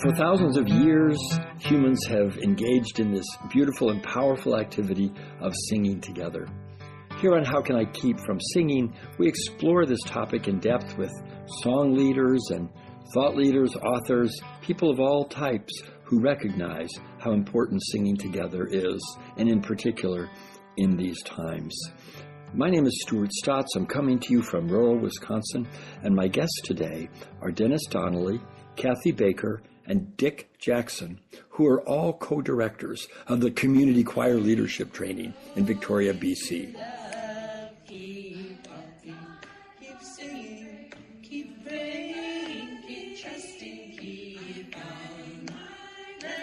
For thousands of years, humans have engaged in this beautiful and powerful activity of singing together. Here on How Can I Keep From Singing, we explore this topic in depth with song leaders and thought leaders, authors, people of all types who recognize how important singing together is, and in particular, in these times. My name is Stuart Stotts. I'm coming to you from rural Wisconsin, and my guests today are Denis Donelly, Cathy Baker, and Dick Jackson, who are all co-directors of the Community Choir Leadership Training in Victoria, BC.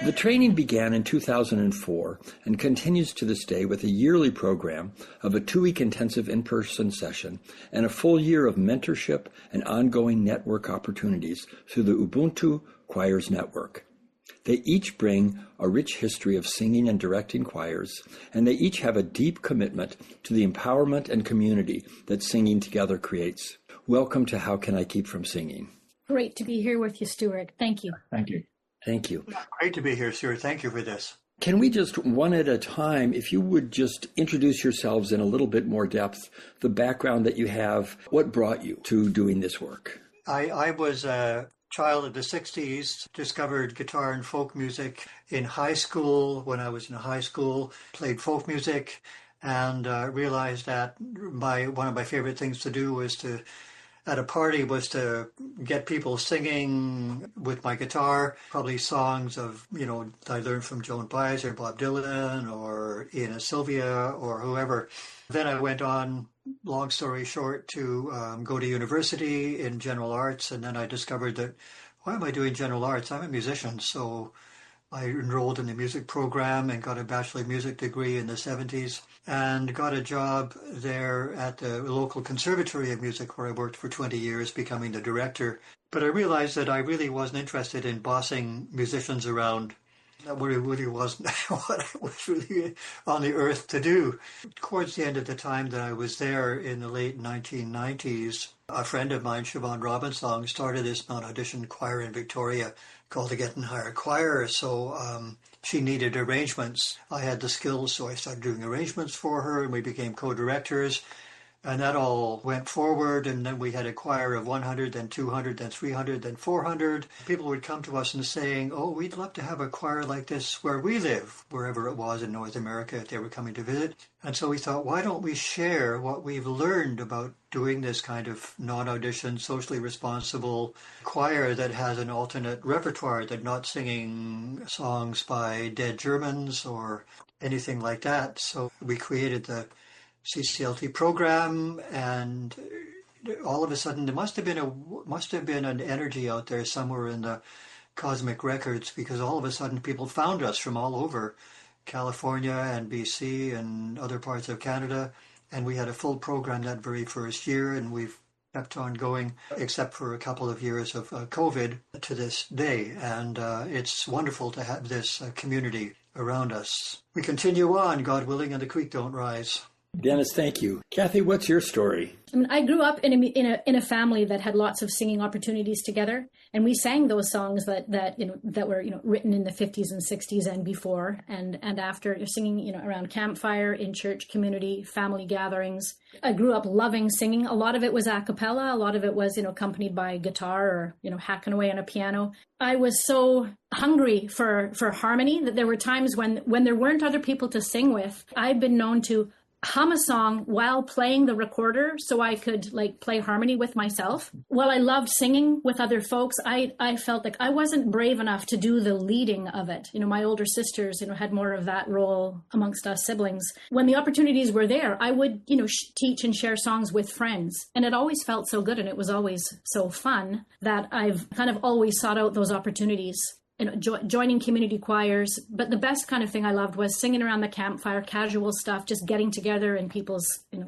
The training began in 2004 and continues to this day with a yearly program of a 2-week intensive in-person session and a full year of mentorship and ongoing network opportunities through the Ubuntu Choirs Network. They each bring a rich history of singing and directing choirs, and they each have a deep commitment to the empowerment and community that singing together creates. Welcome to How Can I Keep From Singing? Great to be here with you, Stuart. Thank you. Thank you. Thank you. Great to be here, Stuart. Thank you for this. Can we just, one at a time, if you would just introduce yourselves in a little bit more depth, the background that you have, what brought you to doing this work? I was a child of the 60s, discovered guitar and folk music in high school. When I was in high school, played folk music, and realized that one of my favorite things to do was at a party was to get people singing with my guitar, probably songs of, I learned from Joan Baez or Bob Dylan or Ian Sylvia or whoever. Then I went on, long story short, to go to university in general arts. And then I discovered that, why am I doing general arts? I'm a musician. So I enrolled in the music program and got a Bachelor of Music degree in the 70s and got a job there at the local Conservatory of Music where I worked for 20 years, becoming the director. But I realized that I really wasn't interested in bossing musicians around. That really wasn't what I was really on the earth to do. Towards the end of the time that I was there in the late 1990s, a friend of mine, Siobhan Robinsong, started this non-audition choir in Victoria called the Getting Higher Choir. So she needed arrangements. I had the skills, so I started doing arrangements for her, and we became co-directors. And that all went forward, and then we had a choir of 100, then 200, then 300, then 400. People would come to us and saying, oh, we'd love to have a choir like this where we live, wherever it was in North America if they were coming to visit. And so we thought, why don't we share what we've learned about doing this kind of non-audition, socially responsible choir that has an alternate repertoire, that not singing songs by dead Germans or anything like that. So we created the CCLT program, and all of a sudden there must have been an energy out there somewhere in the cosmic records, because all of a sudden people found us from all over California and BC and other parts of Canada, and we had a full program that very first year, and we've kept on going except for a couple of years of COVID to this day, and it's wonderful to have this community around us. We continue on, God willing, and the creek don't rise. Denis, thank you. Cathy, what's your story? I grew up in a family that had lots of singing opportunities together, and we sang those songs that were written in the 50s and 60s and before and after, singing around campfire, in church community, family gatherings. I grew up loving singing. A lot of it was a cappella, a lot of it was accompanied by guitar or hacking away on a piano. I was so hungry for harmony that there were times when there weren't other people to sing with. I've been known to hum a song while playing the recorder so I could play harmony with myself. While I loved singing with other folks, I felt like I wasn't brave enough to do the leading of it. My older sisters, had more of that role amongst us siblings. When the opportunities were there, I would, teach and share songs with friends. And it always felt so good, and it was always so fun that I've kind of always sought out those opportunities. Joining community choirs, but the best kind of thing I loved was singing around the campfire, casual stuff, just getting together in people's,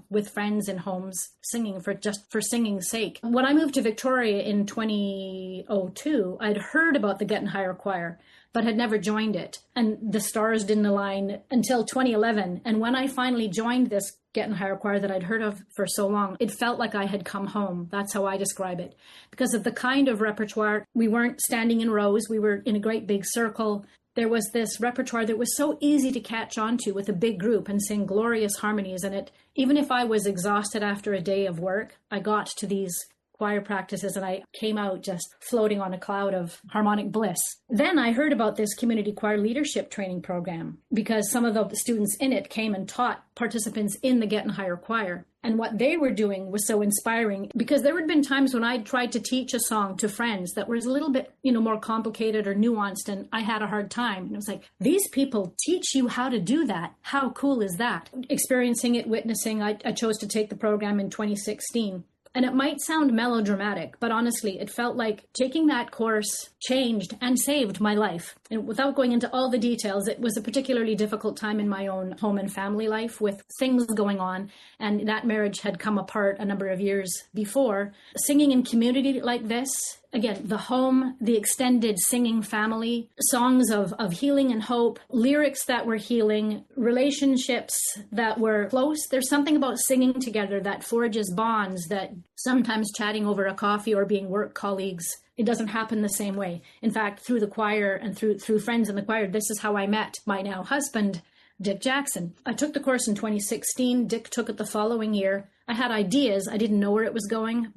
with friends in homes, singing for singing's sake. When I moved to Victoria in 2002, I'd heard about the Getting Higher Choir, but had never joined it. And the stars didn't align until 2011. And when I finally joined this Getting Higher Choir that I'd heard of for so long. It felt like I had come home. That's how I describe it. Because of the kind of repertoire, we weren't standing in rows. We were in a great big circle. There was this repertoire that was so easy to catch onto with a big group and sing glorious harmonies. And it, even if I was exhausted after a day of work, I got to these choir practices and I came out just floating on a cloud of harmonic bliss. Then I heard about this community choir leadership training program because some of the students in it came and taught participants in the Getting Higher Choir. And what they were doing was so inspiring because there had been times when I'd tried to teach a song to friends that was a little bit, more complicated or nuanced, and I had a hard time. And it was like, these people teach you how to do that. How cool is that? Experiencing it, witnessing, I chose to take the program in 2016. And it might sound melodramatic, but honestly, it felt like taking that course changed and saved my life. And without going into all the details, it was a particularly difficult time in my own home and family life with things going on. And that marriage had come apart a number of years before. Singing in community like this, again, the home, the extended singing family, songs of healing and hope, lyrics that were healing, relationships that were close. There's something about singing together that forges bonds that sometimes chatting over a coffee or being work colleagues, it doesn't happen the same way. In fact, through the choir and through friends in the choir, this is how I met my now husband, Dick Jackson. I took the course in 2016. Dick took it the following year. I had ideas. I didn't know where it was going,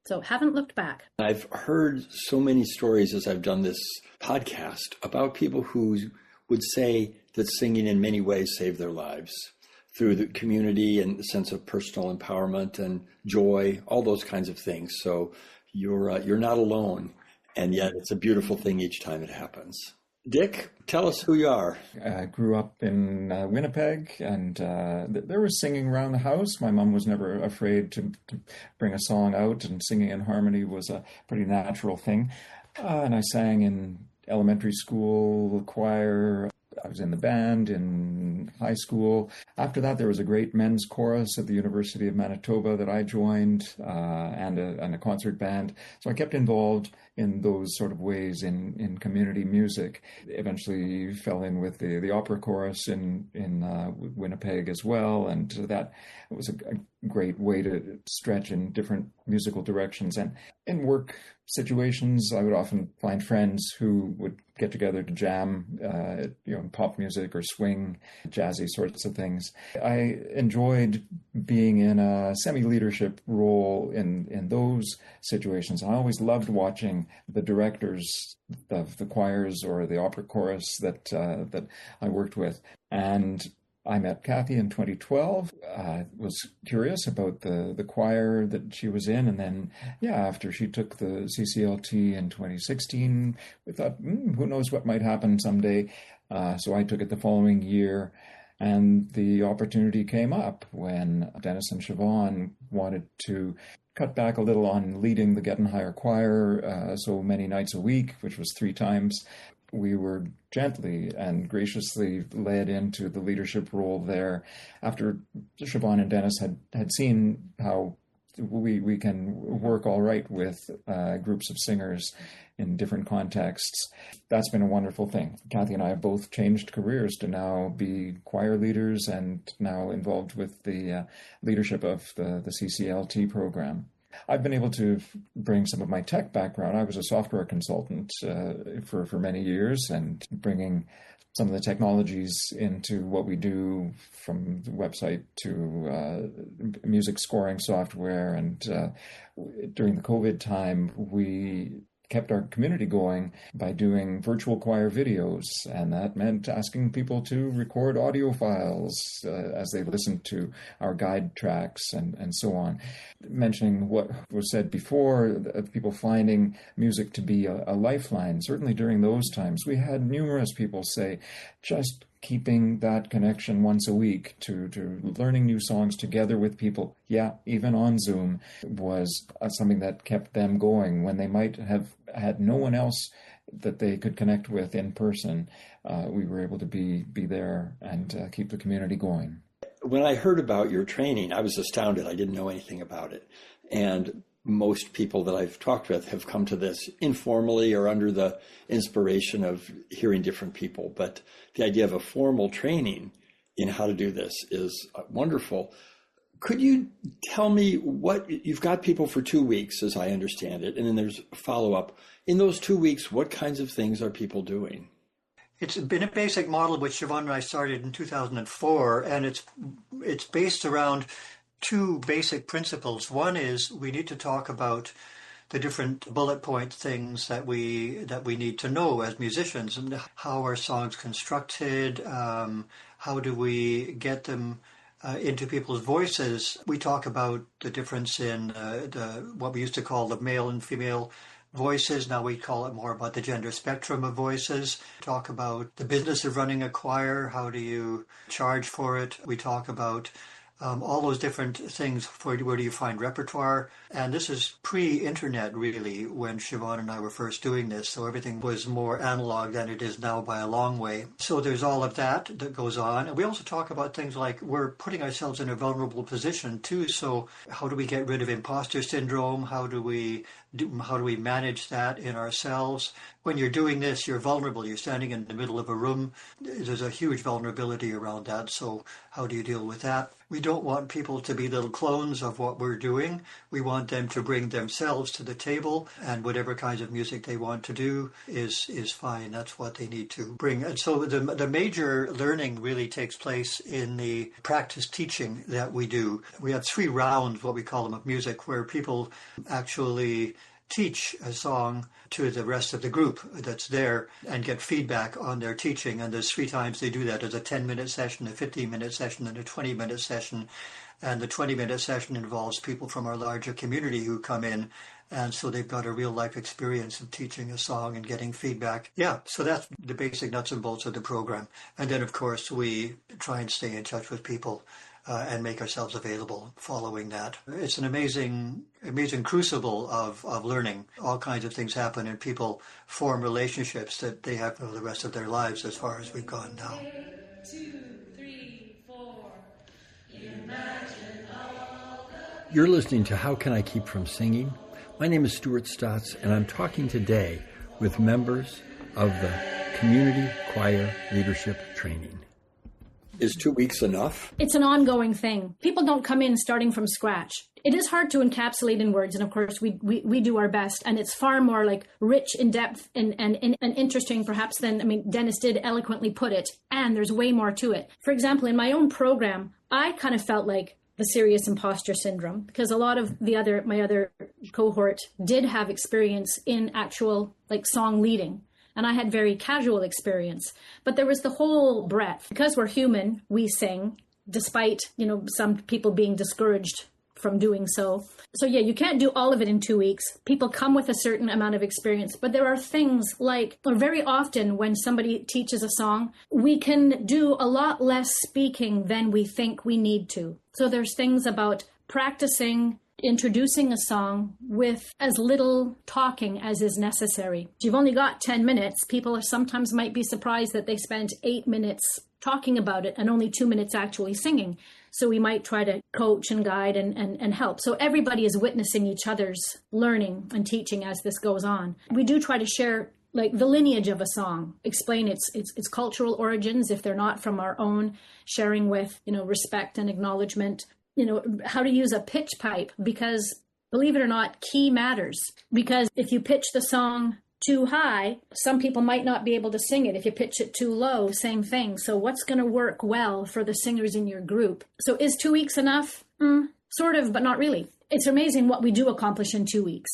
so haven't looked back. I've heard so many stories as I've done this podcast about people who would say that singing in many ways saved their lives through the community and the sense of personal empowerment and joy, all those kinds of things. So you're not alone, and yet it's a beautiful thing each time it happens. Dick, tell us who you are. I grew up in Winnipeg, and there was singing around the house. My mom was never afraid to bring a song out, and singing in harmony was a pretty natural thing. And I sang in elementary school, choir. I was in the band in high school. After that, there was a great men's chorus at the University of Manitoba that I joined, and a concert band. So I kept involved in those sort of ways in community music. Eventually fell in with the opera chorus in Winnipeg as well, and that was a great way to stretch in different musical directions. And in work situations, I would often find friends who would get together to jam, pop music or swing, jazzy sorts of things. I enjoyed being in a semi-leadership role in those situations. I always loved watching the directors of the choirs or the opera chorus that I worked with. And I met Cathy in 2012. I was curious about the choir that she was in. And then, after she took the CCLT in 2016, we thought, who knows what might happen someday. So I took it the following year. And the opportunity came up when Denis and Siobhan wanted to cut back a little on leading the Getting Higher Choir so many nights a week, which was 3 times. We were gently and graciously led into the leadership role there after Siobhan and Denis had seen how we can work all right with groups of singers in different contexts. That's been a wonderful thing. Cathy and I have both changed careers to now be choir leaders and now involved with the leadership of the CCLT program. I've been able to bring some of my tech background. I was a software consultant for many years, and bringing some of the technologies into what we do, from the website to music scoring software. And during the COVID time, we kept our community going by doing virtual choir videos, and that meant asking people to record audio files as they listened to our guide tracks and so on. Mentioning what was said before, of people finding music to be a lifeline, certainly during those times, we had numerous people say, just keeping that connection once a week to learning new songs together with people, even on Zoom, was something that kept them going when they might have had no one else that they could connect with in person. We were able to be there and keep the community going. When I heard about your training, I was astounded. I didn't know anything about it. And most people that I've talked with have come to this informally or under the inspiration of hearing different people. But the idea of a formal training in how to do this is wonderful. Could you tell me what you've got people for 2 weeks, as I understand it, and then there's follow-up. In those 2 weeks, what kinds of things are people doing? It's been a basic model which Siobhan and I started in 2004, and it's based around two basic principles. One is we need to talk about the different bullet point things that we need to know as musicians, and how are songs constructed, how do we get them into people's voices. We talk about the difference in what we used to call the male and female voices. Now we call it more about the gender spectrum of voices. Talk about the business of running a choir. How do you charge for it? We talk about all those different things for where do you find repertoire. And this is pre-internet, really, when Siobhan and I were first doing this. So everything was more analog than it is now by a long way. So there's all of that goes on. And we also talk about things like we're putting ourselves in a vulnerable position too. So how do we get rid of imposter syndrome? How do we manage that in ourselves? When you're doing this, you're vulnerable. You're standing in the middle of a room. There's a huge vulnerability around that. So how do you deal with that? We don't want people to be little clones of what we're doing. We want them to bring themselves to the table, and whatever kinds of music they want to do is fine. That's what they need to bring. And so the major learning really takes place in the practice teaching that we do. We have 3 rounds, what we call them, of music, where people actually teach a song to the rest of the group that's there and get feedback on their teaching. And there's 3 times they do that. There's a 10-minute session, a 15-minute session, and a 20-minute session. And the 20-minute session involves people from our larger community who come in. And so they've got a real life experience of teaching a song and getting feedback. Yeah, so that's the basic nuts and bolts of the program. And then, of course, we try and stay in touch with people and make ourselves available following that. It's an amazing crucible of learning. All kinds of things happen, and people form relationships that they have for the rest of their lives as far as we've gone now. 2, 3, 4. Imagine all the... You're listening to How Can I Keep From Singing? My name is Stuart Stotts, and I'm talking today with members of the Community Choir Leadership Training. Is 2 weeks enough? It's an ongoing thing. People don't come in starting from scratch. It is hard to encapsulate in words, and of course we do our best, and it's far more like rich in depth and interesting perhaps than, Dennis did eloquently put it, and there's way more to it. For example, in my own program, I kind of felt like the serious imposter syndrome, because a lot of my other cohort did have experience in actual song leading. And I had very casual experience, but there was the whole breadth. Because we're human, we sing, despite, some people being discouraged from doing so. So yeah, you can't do all of it in 2 weeks. People come with a certain amount of experience, but there are things or very often when somebody teaches a song, we can do a lot less speaking than we think we need to. So there's things about practicing introducing a song with as little talking as is necessary. If you've only got 10 minutes, people sometimes might be surprised that they spent 8 minutes talking about it and only 2 minutes actually singing. So we might try to coach and guide and help. So everybody is witnessing each other's learning and teaching as this goes on. We do try to share the lineage of a song, explain its cultural origins if they're not from our own, sharing with, respect and acknowledgement. How to use a pitch pipe, because believe it or not, key matters. Because if you pitch the song too high, some people might not be able to sing it. If you pitch it too low, same thing. So what's going to work well for the singers in your group? So is 2 weeks enough? Sort of, but not really. It's amazing what we do accomplish in 2 weeks.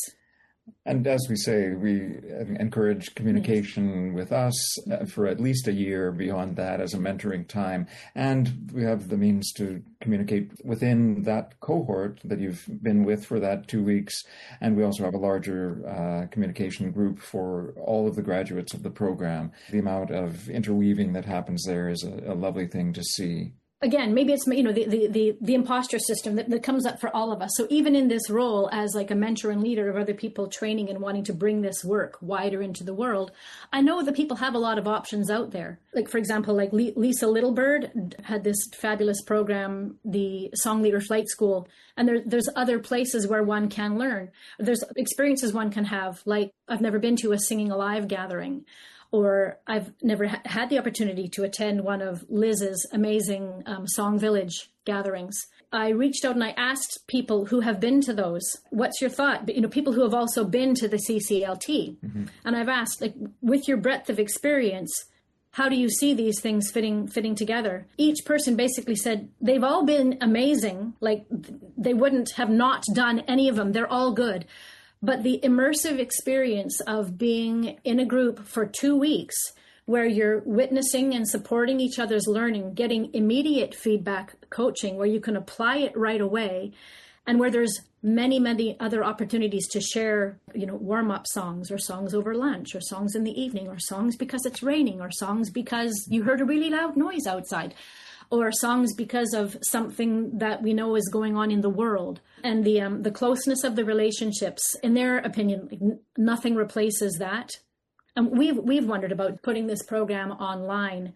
And as we say, we encourage communication with us for at least a year beyond that as a mentoring time. And we have the means to communicate within that cohort that you've been with for that 2 weeks. And we also have a larger communication group for all of the graduates of the program. The amount of interweaving that happens there is a lovely thing to see. Again, maybe it's, the imposter system that comes up for all of us. So even in this role as a mentor and leader of other people training and wanting to bring this work wider into the world, I know that people have a lot of options out there. For example, Lisa Littlebird had this fabulous program, the Song Leader Flight School, and there's other places where one can learn. There's experiences one can have, I've never been to a Singing Alive gathering. Or I've never had the opportunity to attend one of Liz's amazing Song Village gatherings. I reached out and I asked people who have been to those, what's your thought? But, people who have also been to the CCLT. Mm-hmm. And I've asked, with your breadth of experience, how do you see these things fitting together? Each person basically said they've all been amazing. They wouldn't have not done any of them. They're all good. But the immersive experience of being in a group for 2 weeks where you're witnessing and supporting each other's learning, getting immediate feedback coaching where you can apply it right away, and where there's many, many other opportunities to share, warm-up songs or songs over lunch or songs in the evening or songs because it's raining or songs because you heard a really loud noise outside, or songs because of something that we know is going on in the world. And the closeness of the relationships, in their opinion, nothing replaces that. And we've wondered about putting this program online,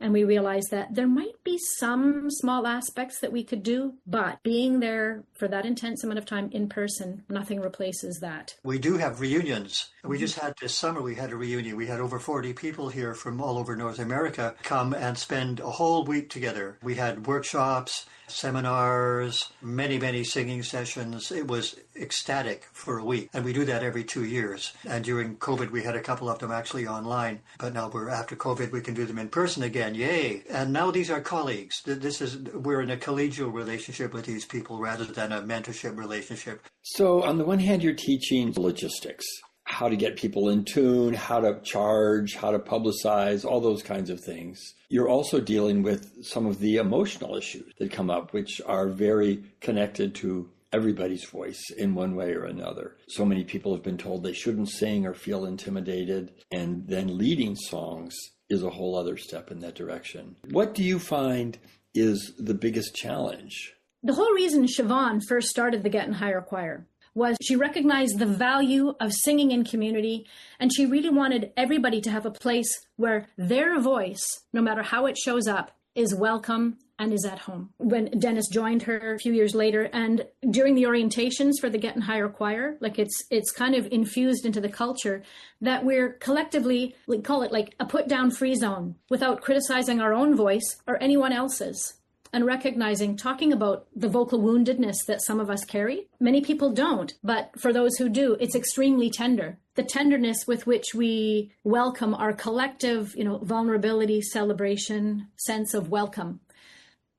and we realized that there might be some small aspects that we could do, but being there for that intense amount of time in person, nothing replaces that. We do have reunions. We just had this summer, we had a reunion. We had over 40 people here from all over North America come and spend a whole week together. We had workshops, seminars, many, many singing sessions. It was ecstatic for a week. And we do that every 2 years. And during COVID, we had a couple of them actually online. But now after COVID, we can do them in person again. Yay. And now these are colleagues. We're in a collegial relationship with these people rather than a mentorship relationship. So on the one hand, you're teaching logistics, how to get people in tune, how to charge, how to publicize, all those kinds of things. You're also dealing with some of the emotional issues that come up, which are very connected to everybody's voice in one way or another. So many people have been told they shouldn't sing or feel intimidated, and then leading songs is a whole other step in that direction. What do you find is the biggest challenge? The whole reason Siobhan first started the Getting Higher Choir was she recognized the value of singing in community, and she really wanted everybody to have a place where their voice, no matter how it shows up, is welcome and is at home. When Dennis joined her a few years later, and during the orientations for the Getting Higher Choir, it's kind of infused into the culture that we're collectively, call it a put-down free zone without criticizing our own voice or anyone else's. And recognizing, talking about the vocal woundedness that some of us carry. Many people don't, but for those who do, it's extremely tender. The tenderness with which we welcome our collective, vulnerability, celebration, sense of welcome.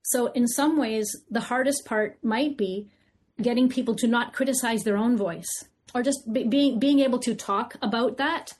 So in some ways, the hardest part might be getting people to not criticize their own voice, or just being able to talk about that.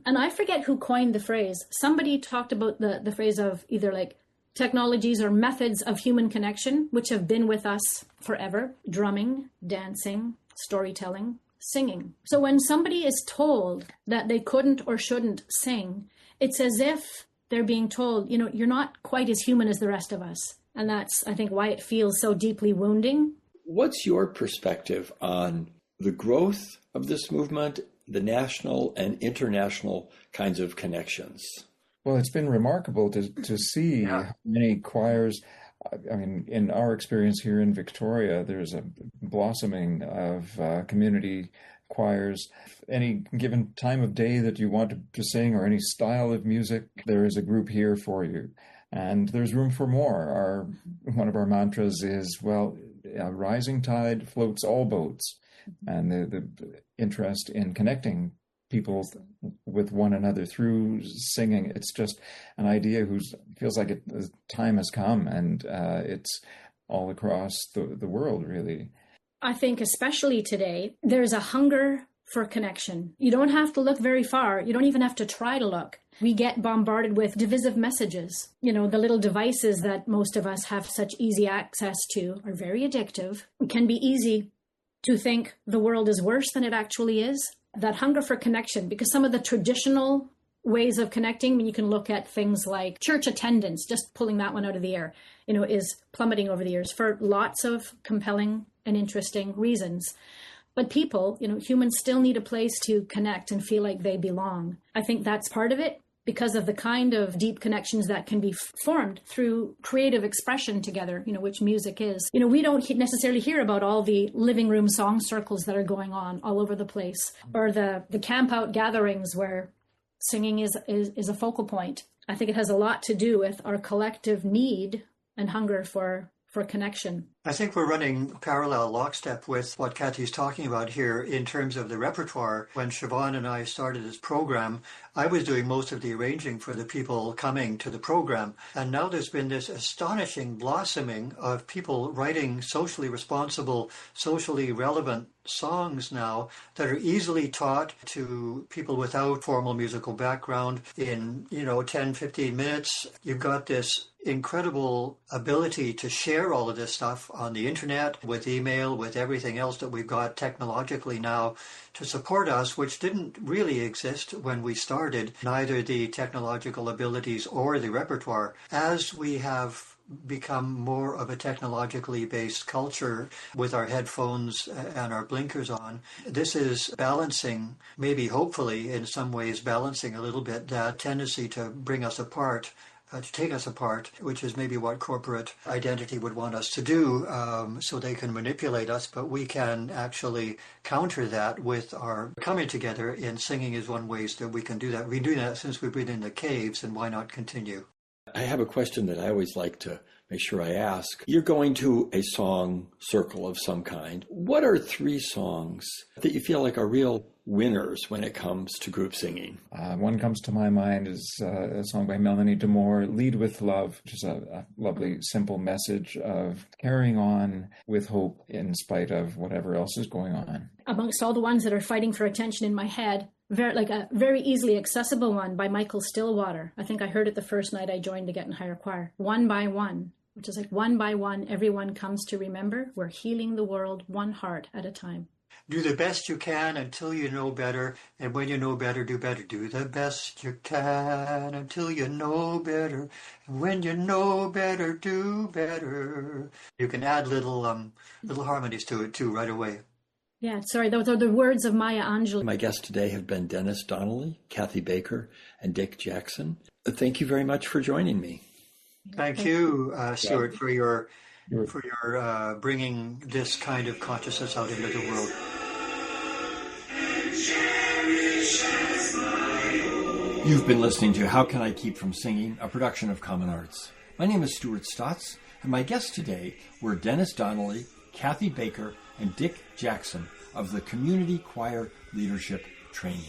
And I forget who coined the phrase. Somebody talked about the phrase of either technologies or methods of human connection, which have been with us forever: drumming, dancing, storytelling, singing. So when somebody is told that they couldn't or shouldn't sing, it's as if they're being told, you're not quite as human as the rest of us. And that's, I think, why it feels so deeply wounding. What's your perspective on the growth of this movement, the national and international kinds of connections? Well, it's been remarkable to see many choirs. I mean, in our experience here in Victoria, there's a blossoming of community choirs. Any given time of day that you want to sing or any style of music, there is a group here for you. And there's room for more. One of our mantras is, a rising tide floats all boats. And the interest in connecting people with one another through singing, it's just an idea feels like the time has come, and it's all across the world, really. I think especially today, there's a hunger for connection. You don't have to look very far. You don't even have to try to look. We get bombarded with divisive messages. The little devices that most of us have such easy access to are very addictive. It can be easy to think the world is worse than it actually is. That hunger for connection, because some of the traditional ways of connecting, you can look at things like church attendance, just pulling that one out of the air, is plummeting over the years for lots of compelling and interesting reasons. But people, humans still need a place to connect and feel like they belong. I think that's part of it, because of the kind of deep connections that can be formed through creative expression together, which music is. We don't necessarily hear about all the living room song circles that are going on all over the place, or the camp out gatherings where singing is a focal point. I think it has a lot to do with our collective need and hunger for connection. I think we're running parallel lockstep with what Cathy's talking about here in terms of the repertoire. When Siobhan and I started this program, I was doing most of the arranging for the people coming to the program. And now there's been this astonishing blossoming of people writing socially responsible, socially relevant songs now that are easily taught to people without formal musical background in, 10, 15 minutes. You've got this incredible ability to share all of this stuff on the internet, with email, with everything else that we've got technologically now to support us, which didn't really exist when we started, neither the technological abilities or the repertoire. As we have become more of a technologically based culture with our headphones and our blinkers on, this is balancing, maybe hopefully in some ways balancing a little bit that tendency to bring us apart, to take us apart, which is maybe what corporate identity would want us to do, so they can manipulate us, but we can actually counter that with our coming together, and singing is one way that we can do that. We've been doing that since we've been in the caves, and why not continue? I have a question that I always like to make sure I ask. You're going to a song circle of some kind. What are 3 songs that you feel like are real winners when it comes to group singing? One comes to my mind is a song by Melanie Damore, Lead with Love, which is a lovely, simple message of carrying on with hope in spite of whatever else is going on. Amongst all the ones that are fighting for attention in my head, a very easily accessible one by Michael Stillwater. I think I heard it the first night I joined the Getting Higher Choir. One by One, which is like one by one, everyone comes to remember we're healing the world one heart at a time. Do the best you can until you know better, and when you know better, do better. Do the best you can until you know better, and when you know better, do better. You can add little harmonies to it too right away. Yeah, sorry, those are the words of Maya Angelou. My guests today have been Denis Donelly, Cathy Baker, and Dick Jackson. Thank you very much for joining me. Thank you, Stuart, for your bringing this kind of consciousness out into the world. You've been listening to How Can I Keep From Singing, a production of Common Arts. My name is Stuart Stotts, and my guests today were Denis Donelly, Cathy Baker, and Dick Jackson of the Community Choir Leadership Training.